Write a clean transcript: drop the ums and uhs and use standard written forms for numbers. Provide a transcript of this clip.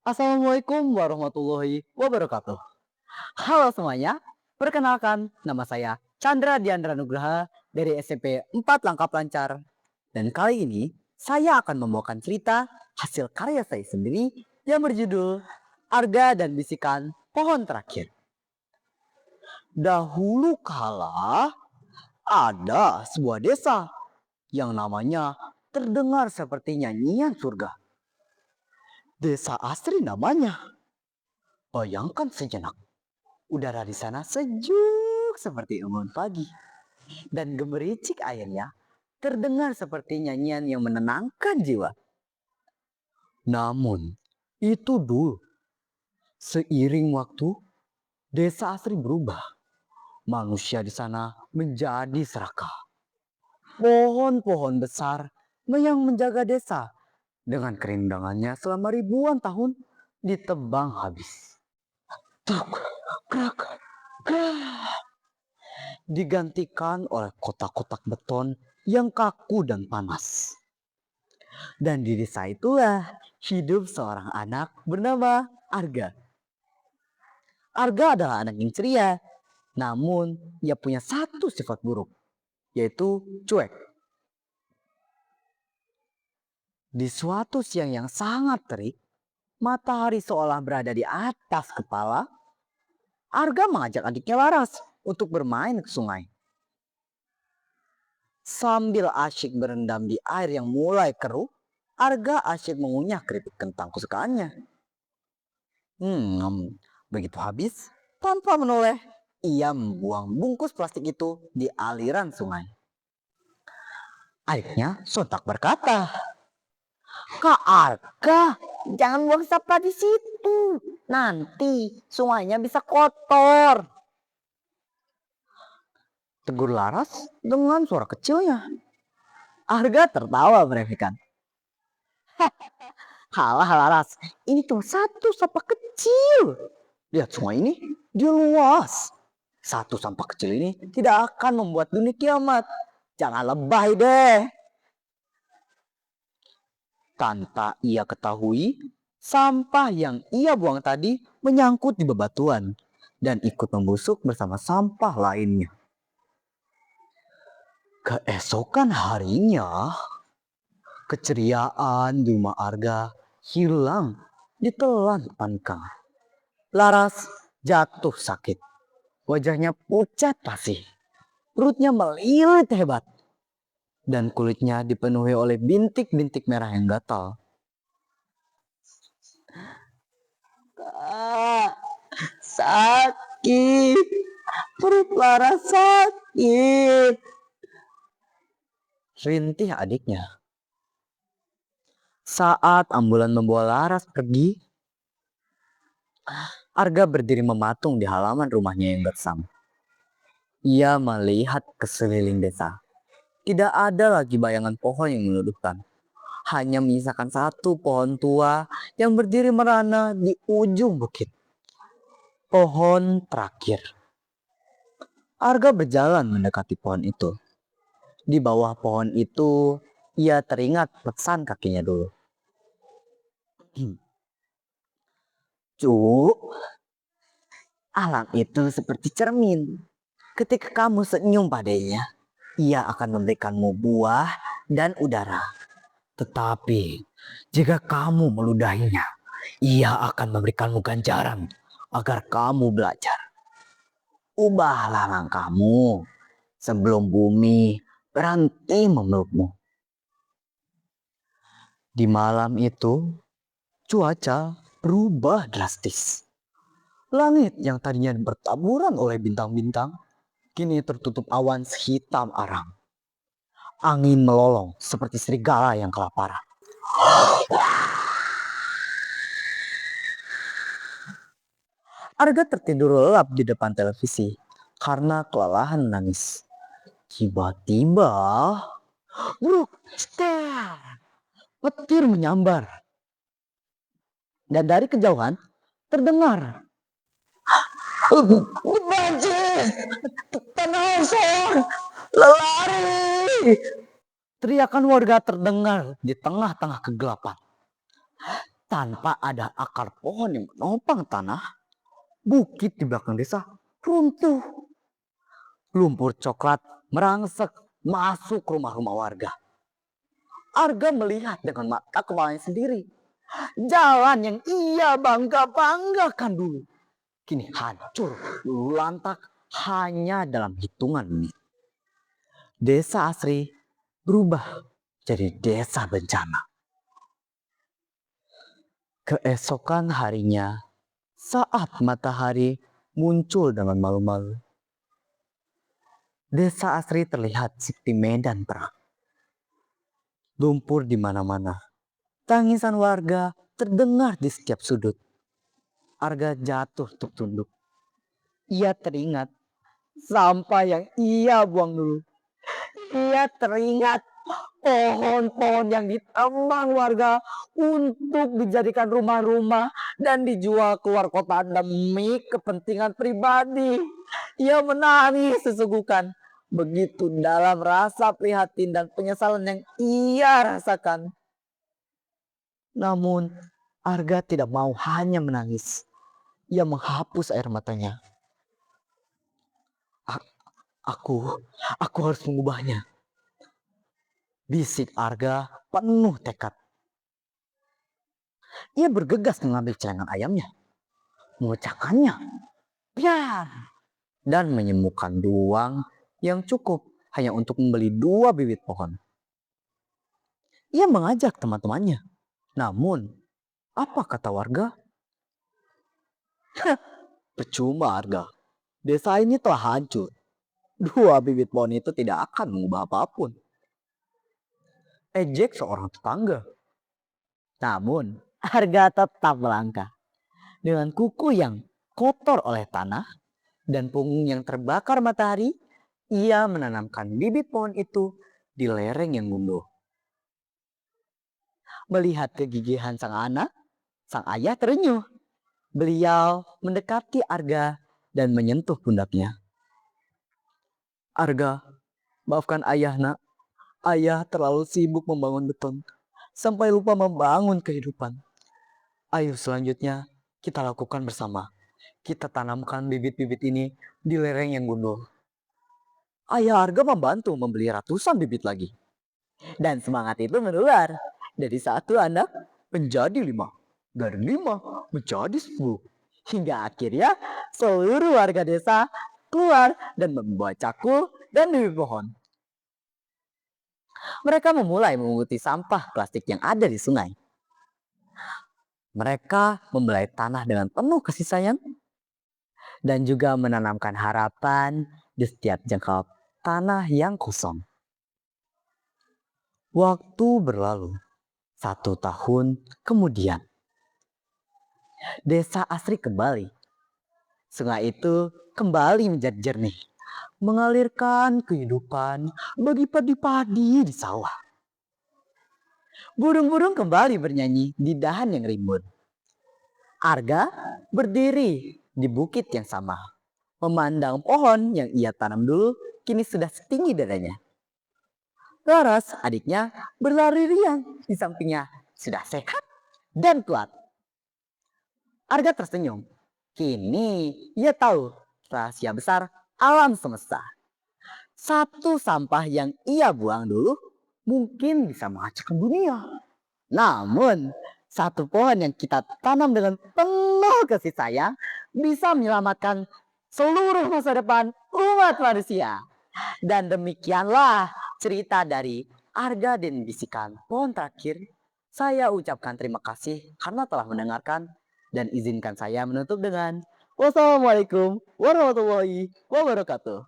Assalamualaikum warahmatullahi wabarakatuh. Halo semuanya, perkenalkan nama saya Chandra Diandra Nugraha dari SMP 4 Langkah Lancar. Dan kali ini saya akan membawakan cerita hasil karya saya sendiri yang berjudul Arga dan Bisikan Pohon Terakhir. Dahulu kala ada sebuah desa yang namanya terdengar seperti nyanyian surga. Desa asri namanya. Bayangkan sejenak. Udara di sana sejuk seperti embun pagi. Dan gemericik airnya terdengar seperti nyanyian yang menenangkan jiwa. Namun, itu dulu. Seiring waktu, desa asri berubah. Manusia di sana menjadi serakah. Pohon-pohon besar yang menjaga desa dengan kerindangannya selama ribuan tahun ditebang habis. Truk, krak, krak. Digantikan oleh kotak-kotak beton yang kaku dan panas. Dan di desa itulah hidup seorang anak bernama Arga. Arga adalah anak yang ceria, namun ia punya satu sifat buruk, yaitu cuek. Di suatu siang yang sangat terik, matahari seolah berada di atas kepala, Arga mengajak adiknya Laras untuk bermain ke sungai. Sambil asyik berendam di air yang mulai keruh, Arga asyik mengunyah keripik kentang kesukaannya. Begitu habis, tanpa menoleh, ia membuang bungkus plastik itu di aliran sungai. Adiknya sontak berkata, "Kak Arga, jangan buang sampah di situ. Nanti sungainya bisa kotor." Tegur Laras dengan suara kecilnya. Arga tertawa meremehkan. Halah Laras, ini cuma satu sampah kecil. Lihat sungai ini, dia luas. Satu sampah kecil ini tidak akan membuat dunia kiamat. Jangan lebay deh. Tanpa ia ketahui, sampah yang ia buang tadi menyangkut di bebatuan dan ikut membusuk bersama sampah lainnya. Keesokan harinya, keceriaan di rumah Arga hilang ditelan angka. Laras jatuh sakit. Wajahnya pucat pasih. Perutnya melilit hebat. Dan kulitnya dipenuhi oleh bintik-bintik merah yang gatal. Kak, sakit. Perut Laras sakit. Rintih adiknya. Saat ambulan membawa Laras pergi, Arga berdiri mematung di halaman rumahnya yang gersam. Ia melihat ke sekeliling desa. Tidak ada lagi bayangan pohon yang menuduhkan. Hanya menyisakan satu pohon tua yang berdiri merana di ujung bukit. Pohon terakhir. Arga berjalan mendekati pohon itu. Di bawah pohon itu, ia teringat pesan kakinya dulu. Cuk, alam itu seperti cermin. Ketika kamu senyum padanya, ia akan memberikanmu buah dan udara. Tetapi jika kamu meludahinya, ia akan memberikanmu ganjaran agar kamu belajar. Ubahlah langkahmu sebelum bumi berhenti memelukmu. Di malam itu, cuaca berubah drastis. Langit yang tadinya bertaburan oleh bintang-bintang, kini tertutup awan hitam arang. Angin melolong seperti serigala yang kelaparan. Arga tertidur lelap di depan televisi karena kelelahan menangis. Tiba-tiba, bruk, petir menyambar. Dan dari kejauhan terdengar, "Banjir! Tanah longsor! Lari!" Teriakan warga terdengar di tengah-tengah kegelapan. Tanpa ada akar pohon yang menopang tanah, bukit di belakang desa runtuh. Lumpur coklat merangsek masuk rumah-rumah warga. Arga melihat dengan mata kepalanya sendiri. Jalan yang ia bangga-banggakan dulu kini hancur lantak hanya dalam hitungan menit. Desa Asri berubah jadi desa bencana. Keesokan harinya, saat matahari muncul dengan malu-malu, desa Asri terlihat seperti medan perang. Lumpur di mana-mana. Tangisan warga terdengar di setiap sudut. Arga jatuh tunduk. Ia teringat sampah yang ia buang dulu. Ia teringat pohon-pohon yang ditebang warga untuk dijadikan rumah-rumah dan dijual keluar kota demi kepentingan pribadi. Ia menangis sesungguhkan. Begitu dalam rasa prihatin dan penyesalan yang ia rasakan. Namun Arga tidak mau hanya menangis. Ia menghapus air matanya. Aku harus mengubahnya. Bisik Arga penuh tekad. Ia bergegas mengambil celengan ayamnya, memecahkannya, dan menyembuhkan uang yang cukup hanya untuk membeli 2 bibit pohon. Ia mengajak teman-temannya. Namun, apa kata warga? Percuma Arga. Desa ini telah hancur. 2 bibit pohon itu tidak akan mengubah apapun. Ejek seorang tetangga. Namun, Arga tetap melangkah. Dengan kuku yang kotor oleh tanah dan punggung yang terbakar matahari, ia menanamkan bibit pohon itu di lereng yang gunduh. Melihat kegigihan sang anak, sang ayah terenyuh. Beliau mendekati Arga dan menyentuh pundaknya. Arga, maafkan ayah nak. Ayah terlalu sibuk membangun beton sampai lupa membangun kehidupan. Ayo selanjutnya kita lakukan bersama. Kita tanamkan bibit-bibit ini di lereng yang gundul. Ayah Arga membantu membeli ratusan bibit lagi. Dan semangat itu menular. Dari 1 anak menjadi 5. Dari 5 menjadi 10. Hingga akhirnya seluruh warga desa keluar dan membawa cakul dan bibit pohon. Mereka memulai memunguti sampah plastik yang ada di sungai. Mereka membelai tanah dengan penuh kasih sayang dan juga menanamkan harapan di setiap jengkal tanah yang kosong. Waktu berlalu. 1 tahun kemudian, desa Asri kembali. Sungai itu kembali menjadi jernih, mengalirkan kehidupan bagi padi-padi di sawah. Burung-burung kembali bernyanyi di dahan yang rimbun. Arga berdiri di bukit yang sama, memandang pohon yang ia tanam dulu kini sudah setinggi dadanya. Laras, adiknya, berlari riang di sampingnya, sudah sehat dan kuat. Arga tersenyum. Kini ia tahu rahasia besar alam semesta. 1 sampah yang ia buang dulu mungkin bisa menghancurkan dunia. Namun, 1 pohon yang kita tanam dengan penuh kasih sayang bisa menyelamatkan seluruh masa depan umat manusia. Dan demikianlah cerita dari Arga dan Bisikan Pohon Terakhir. Saya ucapkan terima kasih karena telah mendengarkan dan izinkan saya menutup dengan wassalamualaikum warahmatullahi wabarakatuh.